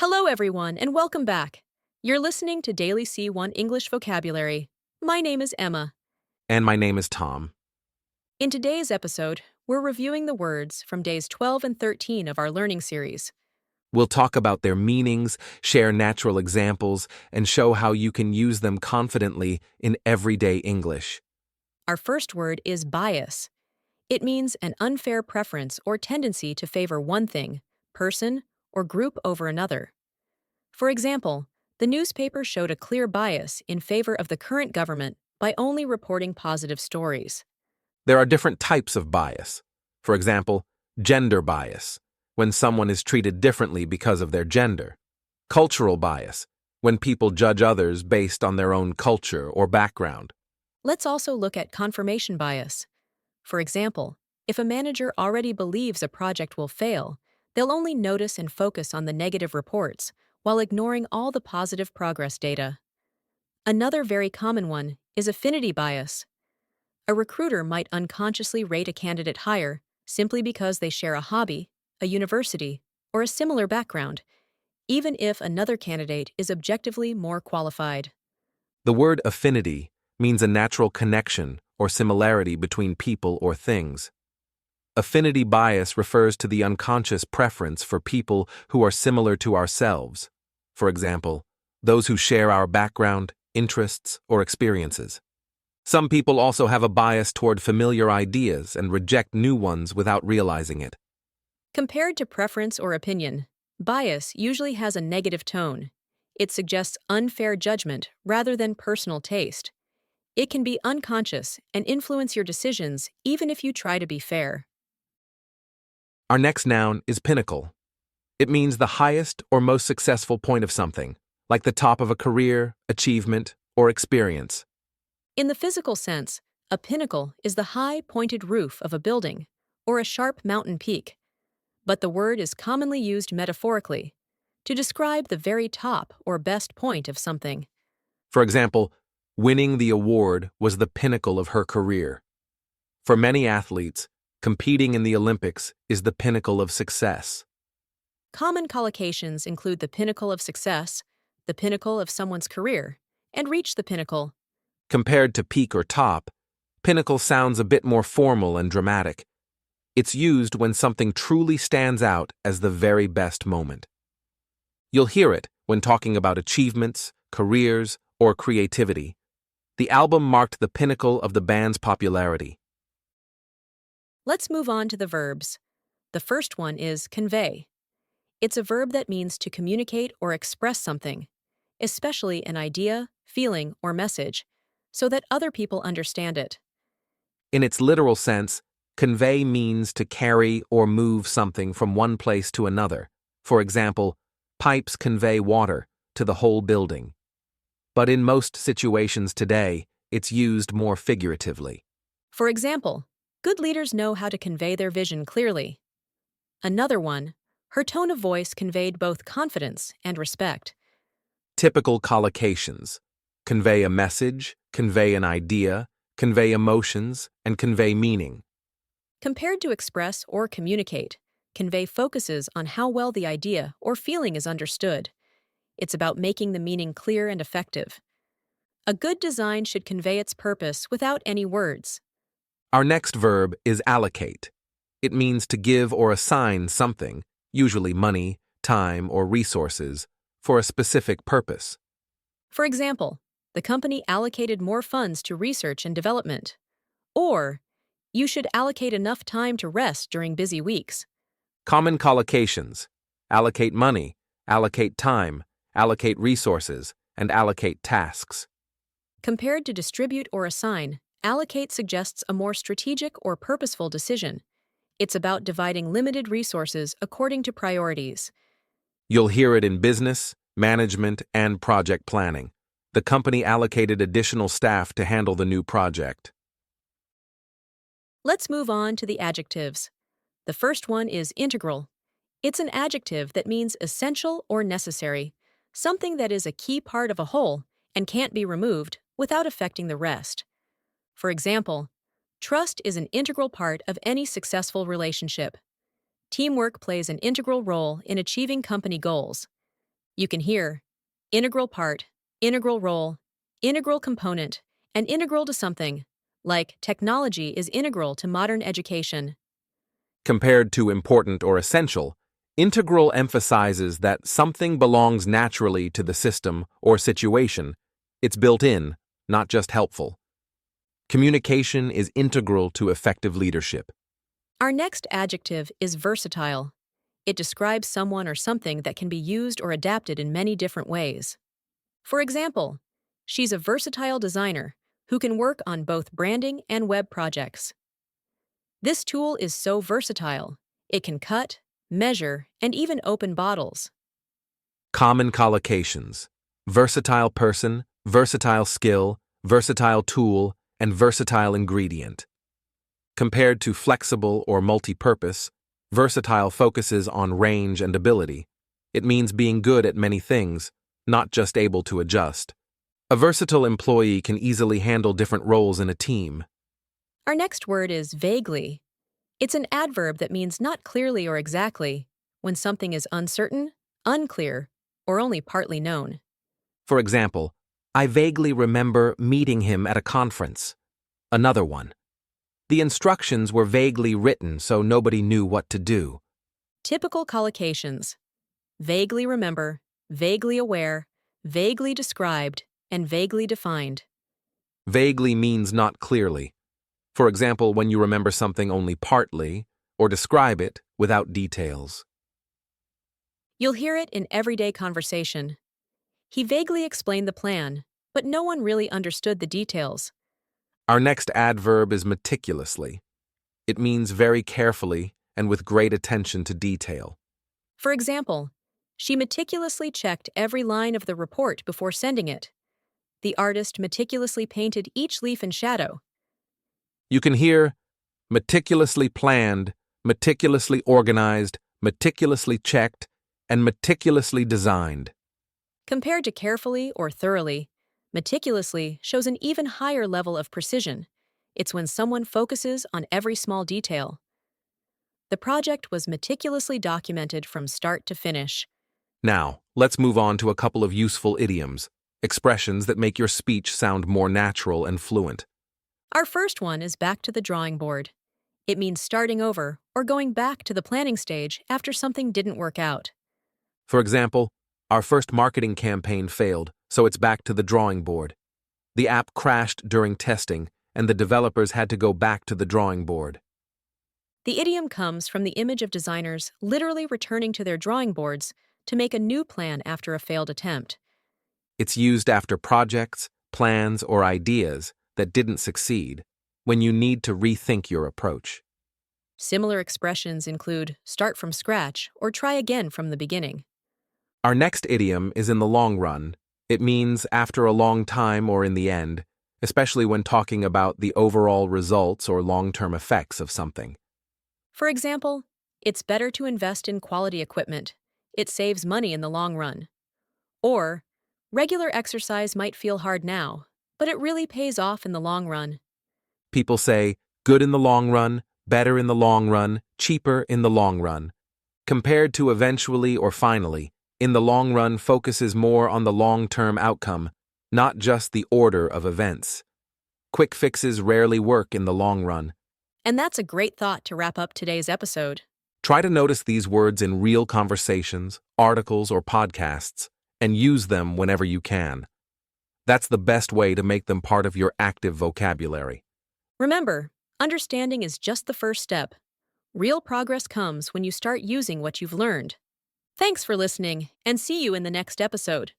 Hello, everyone, and welcome back. You're listening to Daily C1 English Vocabulary. My name is Emma. And my name is Tom. In today's episode, we're reviewing the words from days 12 and 13 of our learning series. We'll talk about their meanings, share natural examples, and show how you can use them confidently in everyday English. Our first word is bias. It means an unfair preference or tendency to favor one thing, person, or group over another. For example, the newspaper showed a clear bias in favor of the current government by only reporting positive stories. There are different types of bias. For example, gender bias, when someone is treated differently because of their gender. Cultural bias, when people judge others based on their own culture or background. Let's also look at confirmation bias. For example, if a manager already believes a project will fail, they'll only notice and focus on the negative reports while ignoring all the positive progress data. Another very common one is affinity bias. A recruiter might unconsciously rate a candidate higher simply because they share a hobby, a university, or a similar background, even if another candidate is objectively more qualified. The word affinity means a natural connection or similarity between people or things. Affinity bias refers to the unconscious preference for people who are similar to ourselves. For example, those who share our background, interests, or experiences. Some people also have a bias toward familiar ideas and reject new ones without realizing it. Compared to preference or opinion, bias usually has a negative tone. It suggests unfair judgment rather than personal taste. It can be unconscious and influence your decisions even if you try to be fair. Our next noun is pinnacle. It means the highest or most successful point of something, like the top of a career, achievement, or experience. In the physical sense, a pinnacle is the high, pointed roof of a building or a sharp mountain peak. But the word is commonly used metaphorically to describe the very top or best point of something. For example, winning the award was the pinnacle of her career. For many athletes, competing in the Olympics is the pinnacle of success. Common collocations include the pinnacle of success, the pinnacle of someone's career, and reach the pinnacle. Compared to peak or top, pinnacle sounds a bit more formal and dramatic. It's used when something truly stands out as the very best moment. You'll hear it when talking about achievements, careers, or creativity. The album marked the pinnacle of the band's popularity. Let's move on to the verbs. The first one is convey. It's a verb that means to communicate or express something, especially an idea, feeling, or message, so that other people understand it. In its literal sense, convey means to carry or move something from one place to another. For example, pipes convey water to the whole building. But in most situations today, it's used more figuratively. For example, good leaders know how to convey their vision clearly. Another one, her tone of voice conveyed both confidence and respect. Typical collocations: convey a message, convey an idea, convey emotions, and convey meaning. Compared to express or communicate, convey focuses on how well the idea or feeling is understood. It's about making the meaning clear and effective. A good design should convey its purpose without any words. Our next verb is allocate. It means to give or assign something, usually money, time, or resources, for a specific purpose. For example, the company allocated more funds to research and development. Or, you should allocate enough time to rest during busy weeks. Common collocations: allocate money, allocate time, allocate resources, and allocate tasks. Compared to distribute or assign, allocate suggests a more strategic or purposeful decision. It's about dividing limited resources according to priorities. You'll hear it in business, management, and project planning. The company allocated additional staff to handle the new project. Let's move on to the adjectives. The first one is integral. It's an adjective that means essential or necessary, something that is a key part of a whole and can't be removed without affecting the rest. For example, trust is an integral part of any successful relationship. Teamwork plays an integral role in achieving company goals. You can hear integral part, integral role, integral component, and integral to something, like technology is integral to modern education. Compared to important or essential, integral emphasizes that something belongs naturally to the system or situation. It's built in, not just helpful. Communication is integral to effective leadership. Our next adjective is versatile. It describes someone or something that can be used or adapted in many different ways. For example, she's a versatile designer who can work on both branding and web projects. This tool is so versatile, it can cut, measure, and even open bottles. Common collocations: versatile person, versatile skill, versatile tool, and versatile ingredient. Compared to flexible or multi-purpose, versatile focuses on range and ability. It means being good at many things, not just able to adjust. A versatile employee can easily handle different roles in a team. Our next word is vaguely. It's an adverb that means not clearly or exactly, when something is uncertain, unclear, or only partly known. For example, I vaguely remember meeting him at a conference. Another one. The instructions were vaguely written, so nobody knew what to do. Typical collocations: vaguely remember, vaguely aware, vaguely described, and vaguely defined. Vaguely means not clearly. For example, when you remember something only partly, or describe it without details. You'll hear it in everyday conversation. He vaguely explained the plan, but no one really understood the details. Our next adverb is meticulously. It means very carefully and with great attention to detail. For example, she meticulously checked every line of the report before sending it. The artist meticulously painted each leaf in shadow. You can hear meticulously planned, meticulously organized, meticulously checked, and meticulously designed. Compared to carefully or thoroughly, meticulously shows an even higher level of precision. It's when someone focuses on every small detail. The project was meticulously documented from start to finish. Now, let's move on to a couple of useful idioms, expressions that make your speech sound more natural and fluent. Our first one is back to the drawing board. It means starting over or going back to the planning stage after something didn't work out. For example, our first marketing campaign failed, so it's back to the drawing board. The app crashed during testing, and the developers had to go back to the drawing board. The idiom comes from the image of designers literally returning to their drawing boards to make a new plan after a failed attempt. It's used after projects, plans, or ideas that didn't succeed, when you need to rethink your approach. Similar expressions include start from scratch or try again from the beginning. Our next idiom is in the long run. It means after a long time or in the end, especially when talking about the overall results or long-term effects of something. For example, it's better to invest in quality equipment. It saves money in the long run. Or, regular exercise might feel hard now, but it really pays off in the long run. People say, good in the long run, better in the long run, cheaper in the long run. Compared to eventually or finally, in the long run focuses more on the long-term outcome, not just the order of events. Quick fixes rarely work in the long run. And that's a great thought to wrap up today's episode. Try to notice these words in real conversations, articles, or podcasts, and use them whenever you can. That's the best way to make them part of your active vocabulary. Remember, understanding is just the first step. Real progress comes when you start using what you've learned. Thanks for listening, and see you in the next episode.